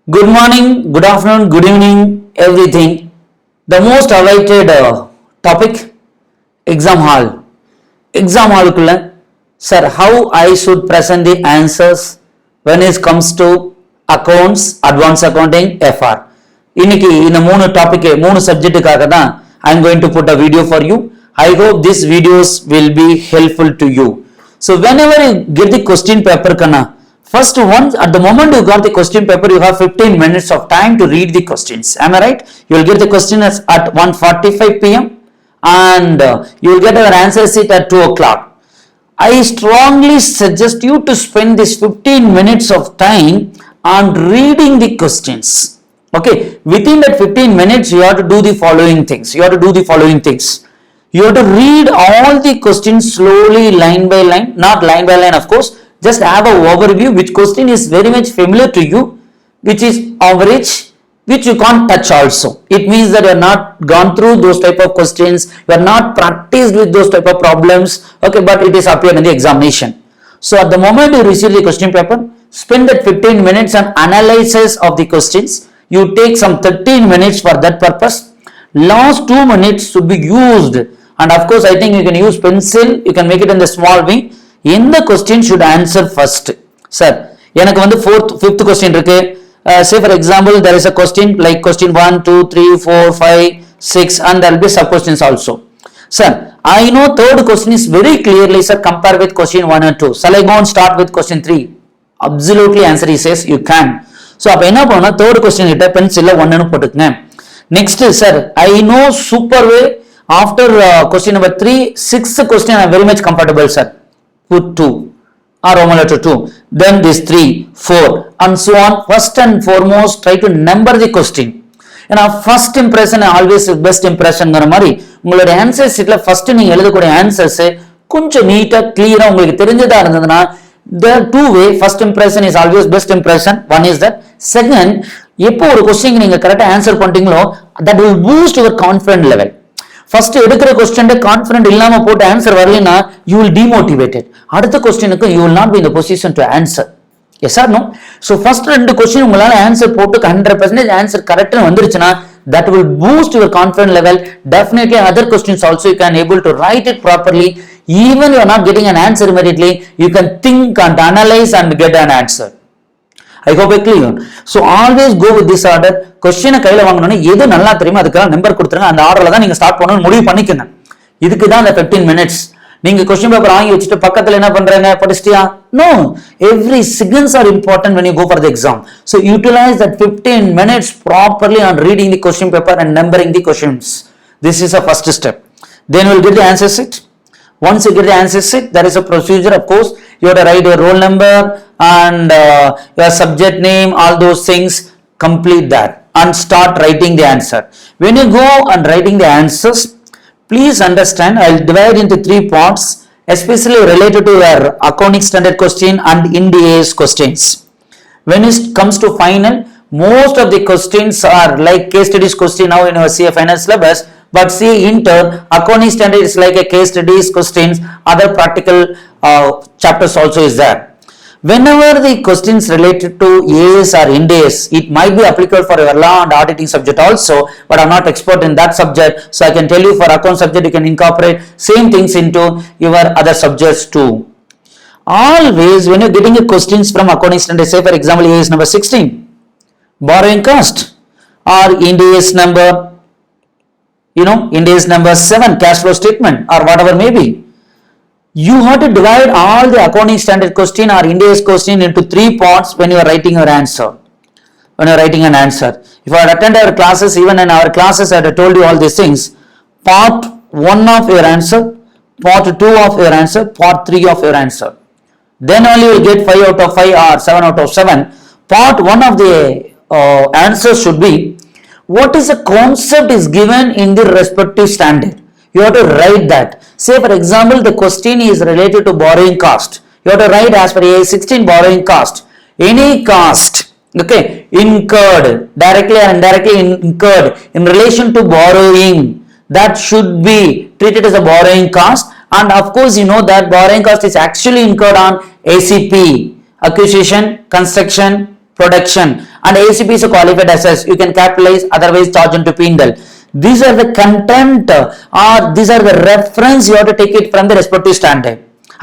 Good morning, good afternoon, good evening, everything. The most awaited topic, exam hall. Exam hall kulla, sir, how I should present the answers when it comes to accounts, advanced accounting, FR. இன்னைக்கு இந்த மூணு topic மூணு சப்ஜெக்ட்டுக்காக தான் I am going to put a video for you. I hope these videos will be helpful to you. So whenever you get the question paper kana, first once at the moment you got the question paper, you have 15 minutes of time to read the questions. Am I right? You will get the question at 1:45 p.m. and you will get your answer sheet at 2 o'clock. I strongly suggest you to spend this 15 minutes of time on reading the questions. Okay, within that 15 minutes you have to do the following things. You have to read all the questions slowly, line by line, not line by line of course, just have an overview which question is very much familiar to you, which is average, which you can't touch also. It means that you are not gone through those type of questions, you are not practiced with those type of problems, okay, but it is appeared in the examination. So at the moment you receive the question paper, spend that 15 minutes on analysis of the questions. You take some 13 minutes for that purpose. Last 2 minutes should be used, and of course I think you can use pencil, you can make it in the small way. In the question should answer first. Sir, எனக்கு வந்து fifth question இருக்கு. Say for example there is a question like question 1, 2, 3, 4, 5, 6 and there will be sub questions also. Sir, I know third question is very clearly, sir, compare with question 1 and 2. Shall I go and start with question 3? Absolutely answer he says you can. So அப்ப என்ன பண்ணா third question கிட்ட பென்சில்ல 1 னு போட்டுக்கங்க. Next sir, I know super way after question number 3, sixth question I am very much comfortable, sir. Put 2 or Roman letter 2, then this 3, 4 and so on. First and foremost try to number the question. ஏன்னா first impression always best impression ங்கற மாதிரி உங்களுடைய answer ஷீட்ல first நீங்க எழுதக்கூடிய answers கொஞ்சம் நீட்டா கிளியரா உங்களுக்கு தெரிஞ்சதா இருந்ததுன்னா the two way first impression is always best impression. One is that. Second, எப்போ ஒரு क्वेश्चन நீங்க கரெக்ட்டா ஆன்சர் பண்ணிட்டீங்களோ that will boost your confidence level. First எடுக்கிற क्वेश्चन கான்ஃபிடென்ட் இல்லாம போட்டு ஆன்சர் வரலனா you will demotivated. அடுத்த क्वेश्चनக்கு you will not be in the position to answer. Yes or no? So first ரெண்டு क्वेश्चन உங்களால ஆன்சர் போட்டு 100% ஆன்சர் கரெக்ட்டா வந்துருச்சுனா that will boost your confidence level. Definitely other questions also you can able to write it properly. Even you are not getting an answer immediately, you can think and analyze and get an answer. I hope it clear. So always go with this order. Question கையில வாங்குனோனே எது நல்லா தெரியுமோ அதுக்கெல்லாம் number கொடுத்துருங்க. அந்த ஆர்டர்ல தான் நீங்க ஸ்டார்ட் பண்ணனும் முடிவு பண்ணிக்கங்க. இதுக்கு தான் அந்த 15 minutes. நீங்க क्वेश्चन பேப்பர் வாங்கி வச்சிட்டு பக்கத்துல என்ன பண்றீங்க படிச்சிட்டியா? No. Every seconds are important when you go for the exam. So utilize that 15 minutes properly on reading the question paper and numbering the questions. This is a first step. Then you will get the answer sheet. Once you get the answer sheet, there is a procedure, of course. You have to write your roll number and your subject name, all those things. Complete that and start writing the answer. When you go and writing the answers, please understand, I will divide into 3 parts, especially related to your accounting standard question and Ind AS questions. When it comes to final, most of the questions are like case studies question now in your CA final syllabus. But see, inter accounting standard is like a case studies questions, other practical chapters also is there. Whenever the questions related to AS or Ind AS, it might be applicable for your law and auditing subject also, but I'm not expert in that subject, so I can tell you for account subject you can incorporate same things into your other subjects too. Always when you're getting a questions from accounting standard, say for example AS number 16, borrowing cost, or Ind AS number, Ind AS number 7, cash flow statement or whatever may be. You have to divide all the accounting standard question or Ind AS question into 3 parts when you are writing your answer. When you are writing an answer. If I had attended our classes, even in our classes I had told you all these things. Part 1 of your answer, part 2 of your answer, part 3 of your answer. Then only you will get 5 out of 5 or 7 out of 7. Part 1 of the answer should be, what is the concept is given in the respective standard. You have to write that. Say for example the question is related to borrowing cost. You have to write as per A16 borrowing cost. Any cost, okay, incurred, directly or indirectly incurred in relation to borrowing, that should be treated as a borrowing cost. And of course you know that borrowing cost is actually incurred on ACP, acquisition, construction, production, and ACP is qualified assets. You can capitalize, otherwise charge into P&L. These are the content or these are the reference. You have to take it from the respective standard.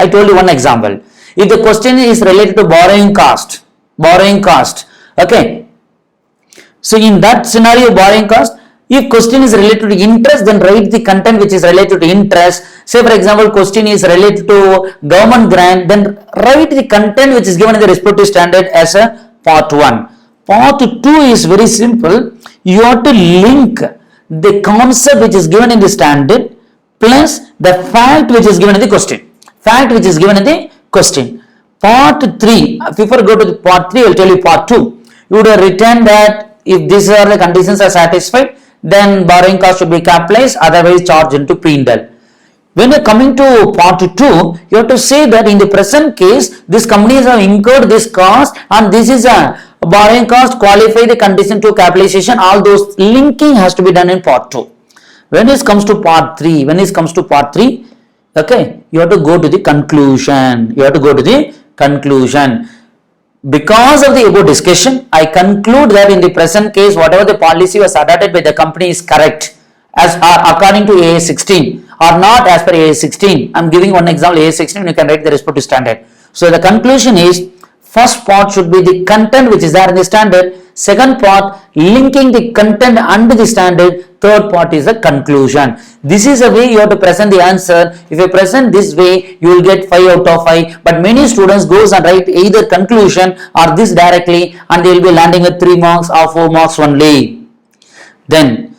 I told you one example. If the question is related to borrowing cost, okay. So in that scenario, borrowing cost, if question is related to interest, then write the content which is related to interest. Say for example, question is related to government grant, then write the content which is given in the respective standard as a part 1. Part 2 is very simple. You have to link the concept which is given in the standard plus the fact which is given in the question. Part 3, before I go to the part 3, I will tell you part 2. You would have written that if these are the conditions are satisfied, then borrowing cost should be capitalized, otherwise charged into P&L. When you are coming to part 2, you have to say that in the present case, these companies have incurred this cost and this is a borrowing cost, qualify the condition to capitalization. All those linking has to be done in part 2. When it comes to part 3, okay, you have to go to the conclusion. Because of the above discussion, I conclude that in the present case, whatever the policy was adopted by the company is correct as are according to AS 16 or not as per AS 16. I am giving one example, AS 16, you can write the respective standard. So the conclusion is, first part should be the content which is there in the standard. Second part, linking the content under the standard. Third part is the conclusion. This is a way you have to present the answer. If you present this way, you will get 5 out of 5. But many students goes and write either conclusion or this directly and they will be landing with 3 marks or 4 marks only. Then,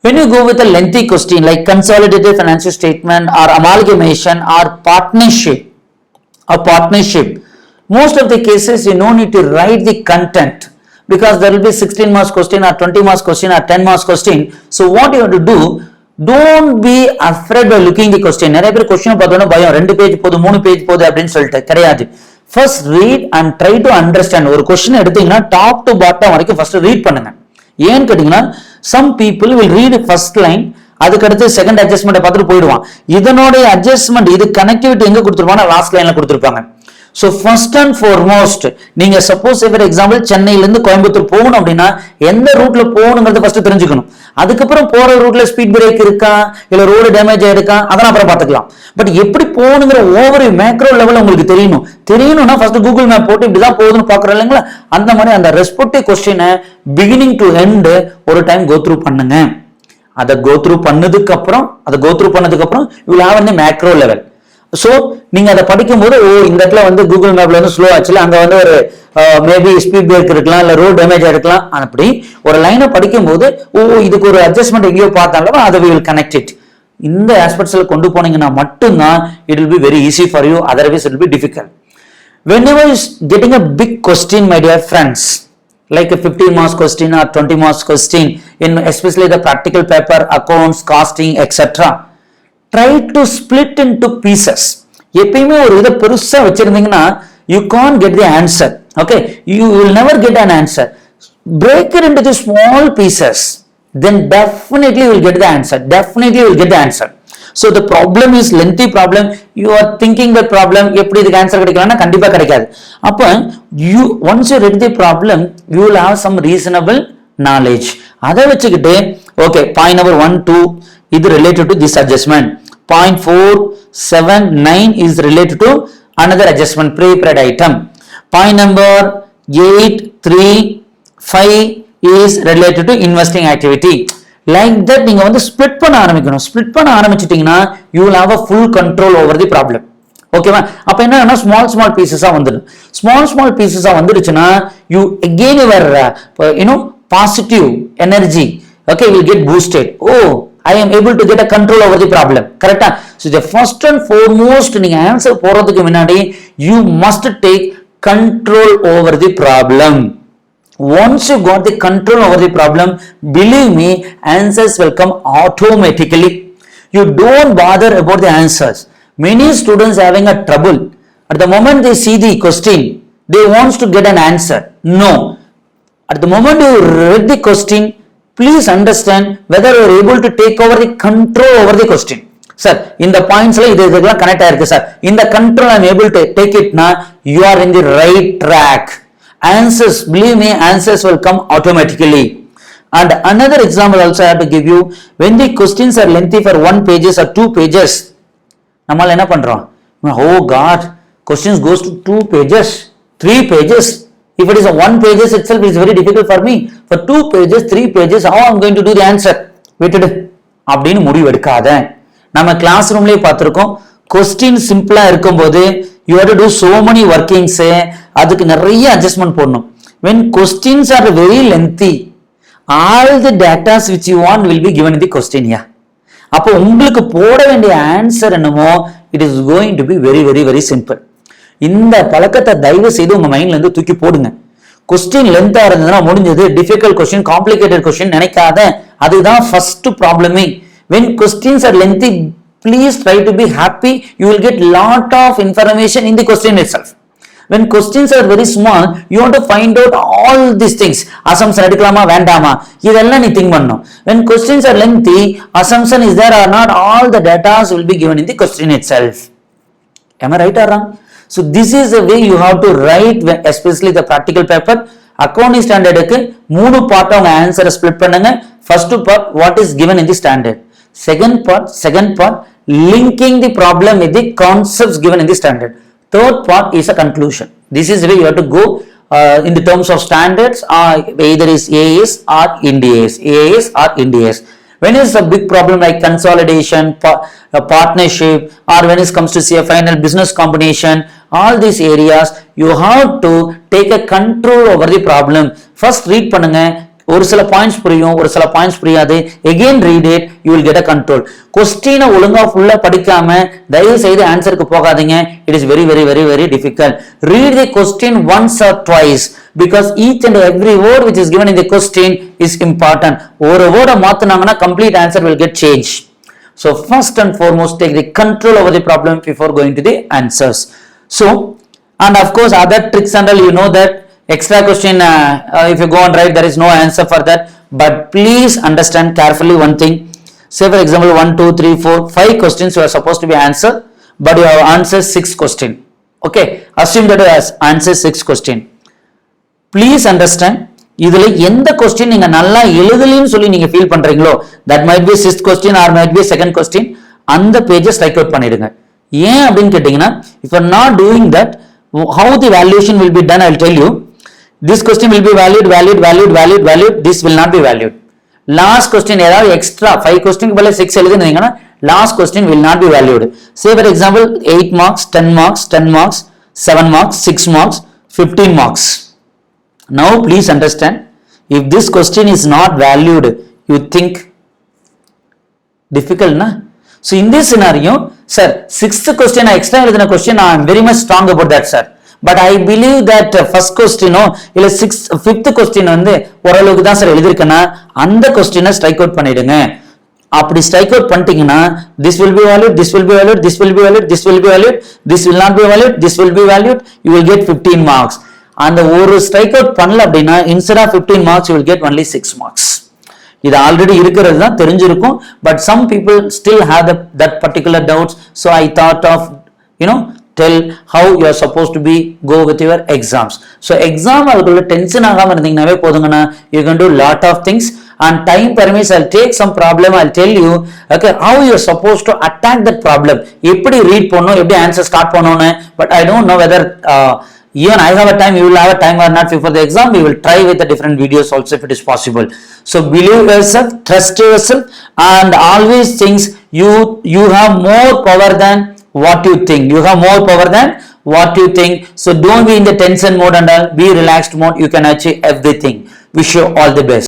when you go with a lengthy question like consolidated financial statement or amalgamation or partnership, most of the cases you no need to write the content, because there will be 16 marks question or 20 marks question or 10 marks question. So what you have to do, don't be afraid by looking the question. நிறைய பேர் question பார்த்தோன்னா பயம், 2 page போதும் 3 page போதும் அப்படின்னு சொல்லிட்டு கிடையாது. First read and try to understand. ஒரு question எடுத்தீங்கன்னா top to bottom வரைக்கும் first read பண்ணுங்க. ஏன்னு கேட்டீங்கன்னா some people will read first line, அதுக்கு அடுத்து செகண்ட் அட்ஜஸ்ட்மெண்ட் பார்த்துட்டு போயிடுவான். இதனோட அட்ஜஸ்ட்மெண்ட் இது கனெக்டிவிட்டி எங்க கொடுத்துருப்பாங்க, லாஸ்ட் லைன்ல கொடுத்துருப்பாங்க. So first and foremost, நீங்க சப்போஸ் for example சென்னையில இருந்து கோயம்புத்தூர் போகணும் அப்படின்னா எந்த ரூட்ல போகணுங்கிறது ஃபர்ஸ்ட் தெரிஞ்சுக்கணும். அதுக்கப்புறம் போற ரூட்ல ஸ்பீட் பிரேக் இருக்கா இல்ல ரோடு டேமேஜ் ஆயிருக்கா அதெல்லாம் அப்புறம் பார்த்துக்கலாம். பட் எப்படி போகணுங்கிற ஓவர் மேக்ரோ லெவல் உங்களுக்கு தெரியணும்னா ஃபர்ஸ்ட் கூகுள் மேப் போட்டு இப்படிதான் போகுதுன்னு பாக்குறோம் இல்லைங்களா, அந்த மாதிரி அந்த ரெஸ்பெக்டிவ் கொஸ்டினை பிகினிங் டு எண்ட் ஒரு டைம் கோ த்ரூ பண்ணுங்க. அதை கோ த்ரூ பண்ணதுக்கு அப்புறம் யூ வில் ஹேவ் அந்த மேக்ரோ லெவல். சோ நீங்க அதை படிக்கும்போது இந்த இடத்துல வந்து கூகுள் மேப்ல வந்து ஸ்லோ ஆச்சுல, அங்க வந்து ஒரு மேபி ஸ்பீட் பிரேக் இருக்கலாம் இல்ல ரோட் டேமேஜ் ஆயிருக்கலாம். அப்படி ஒரு லைனை படிக்கும்போது இதுக்கு ஒரு அட்ஜஸ்ட்மெண்ட் எங்கேயோ பார்த்தாலும் அதை வில் கனெக்ட் இட். இந்த ஆஸ்பெக்ட்ஸ்ல கொண்டு போனீங்கன்னா மட்டும்தான் it will be very easy for you, otherwise it will be difficult. Whenever you getting a big question, my dear friends, like a 15 marks question or 20 marks question in especially the practical paper, accounts, costing, etc., try to split into pieces. எப்பயுமே ஒரு இதை பெருசா வச்சிருந்தீங்கன்னா you can't get the answer. Okay, you will never get an answer. Break it into the small pieces, then definitely you will get the answer. So the problem is lengthy problem. You are thinking the problem எப்படி இதுக்கு answer கிடைக்கலாம்னா கண்டிப்பா கிடைக்காது. அப்ப once you read the problem, you will have some reasonable knowledge. அதை வச்சுக்கிட்டு okay, point number 1, 2 இது related to this adjustment. Point 4, 7, 9 is related to another adjustment, prepaid item. Point number 8, 3, 5 is related to investing activity. Like that நீங்க வந்து split பண்ண ஆரம்பிச்சிட்டீங்கன்னா you will have a full control over the problem. ஓகேவா? அப்ப என்னன்னா small pieces வந்துருச்சுன்னா you again your positive energy, okay, will get boosted. I am able to get a control over the problem. Correct? So the first and foremost நீங்க answer போறதுக்கு முன்னாடி you must take control over the problem. Once you got the control over the problem, believe me, answers will come automatically. You don't bother about the answers. Many students having a trouble. At the moment they see the question, they want to get an answer. No. At the moment you read the question, please understand whether you are able to take over the control over the question. Sir, in the points la idukku connect aayirukku sir. In the control I am able to take it na, you are in the right track. answers, believe me, answers will come automatically. And another example also I have to give you. When the questions are lengthy for 1 pages or 2 pages, நம்மால் என்ன பண்றோம்? Oh God, questions goes to 2 pages, 3 pages. If it is a 1 pages itself, it is very difficult for me. For 2 pages, 3 pages, how I am going to do the answer? விட்டுடு அப்படின்னு முடிவு எடுக்காத. நம்ம class ரூம்லயே பார்த்திருக்கோம், question சிம்பிளா இருக்கும்போது you have to do so many workings, அதுக்கு நிறைய அட்ஜஸ்ட்மெண்ட் போடணும். When questions are very lengthy, all the data which you want will be given in the question. அப்போ உங்களுக்கு போட வேண்டிய ஆன்சர் என்னமோ it is going to be very very very simple. இந்த பழக்கத்தை தயவு செய்து உங்க மைண்ட்ல இருந்து தூக்கி போடுங்க. கொஸ்டின் லென்த்தா இருந்ததுன்னா முடிஞ்சது, டிஃபிகல்ட் கொஸ்டின், காம்ப்ளிகேட்டட் கொஸ்டின் நினைக்காத. அதுதான் ஃபர்ஸ்ட் ப்ராப்ளமே. when questions are lengthy, please try to be happy. You will get lot of information in the question itself. When questions are very small, you want to find out all these things. Assumption எடுக்கலாமா வேண்டாமா இதெல்லாம் நீ think பண்ணணும். When questions are lengthy, assumption is there or not, all the data will be given in the question itself. Am I right or wrong? So this is the way you have to write, especially the practical paper. Accounting standard க்கு 3 part உங்க ஆன்சரை split பண்ணுங்க. First part, what is given in the standard. Second part, linking the problem with the concepts given in the standard. Third part is a conclusion. This is where you have to go in the terms of standards, either is AS or Ind AS. When it's a big problem like consolidation, a partnership, or when it comes to say a final business combination, all these areas you have to take a control over the problem. First read பண்ணுங்க, ஒரு சில points புரியும், ஒரு சில points புரியாது. again read it, you will get a control. கொஸ்டினை ஒழுங்கா ஃபுல்லா படிக்காம தயவு செய்து ஆன்சருக்கு போகாதீங்க. it is very very very very difficult. read the question once or twice, because each and every word which is given in the question is important. ஒரு வேர்டை மாத்துனாங்கன்னா complete answer will get changed. So first and foremost, take the control over the problem before going to the answers. So, and of course other tricks and all, you know that extra question, if you go and write, there is no answer for that. But please understand carefully one thing. Say for example 1 2 3 4 5 questions you are supposed to be answered, but you have answered 6 question. Okay, assume that you have answered 6 question. Please understand, இதுல எந்த question நீங்க நல்லா எழுதலன்னு சொல்லி நீங்க feel பண்றீங்களோ, that might be 6th question or might be 2nd question, அந்த பேஜை strike out பண்ணிடுங்க. ஏன் அப்படின்னு கேட்டீங்கன்னா, if you are not doing that, how the valuation will be done, I will tell you. This question will be valued, this will not be valued. Last question ஏதாவது extra 5 கொஸ்டினுக்கு பதிலா 6 எழுதுனீங்கன்னா last question will not be valued. Say for example 8 marks, 10 marks, 10 marks, 7 marks, 6 marks, 15 marks. Now please understand, if this question is not valued, you think difficult na? So in this scenario, sir, 6th question extra எழுதின question, I am very much strong about that, sir. But I believe that first question இல்ல 5th question வந்து ஓரளவுக்கு தான் sir எழுதிருக்கேன்னா அந்த கொஸ்டினை strike out பண்ணிடுங்க. அப்படி strike out பண்ணிட்டீங்கன்னா this will be valued, this will be valued, this will be valued, this will be valued, this will not be valued, this will be valued, you will get 15 marks. அந்த ஒரு strike out பண்ணல அப்படின்னா instead of 15 marks you will get only 6 marks. இது already இருக்கிறது தான் தெரிஞ்சிருக்கும், but some people still have that particular doubts. So I thought of tell how you are supposed to be go with your exams. So exam அதுக்குள்ள tension ஆகாம இருந்தீங்கனாவே போதுங்கனா, you can do lot of things. And time permits, I'll take some problem, I'll tell you okay how you are supposed to attack that problem. எப்படி read பண்ணனும், எப்படி answer start பண்ணனும்னு. But I don't know whether even I have a time, you will have a time or not before the exam. We will try with the different videos also if it is possible. So believe yourself, trust yourself, and always think you have more power than what you think. You have more power than what you think. So don't be in the tension mode and all, be relaxed mode. You can achieve everything. Wish you all the best.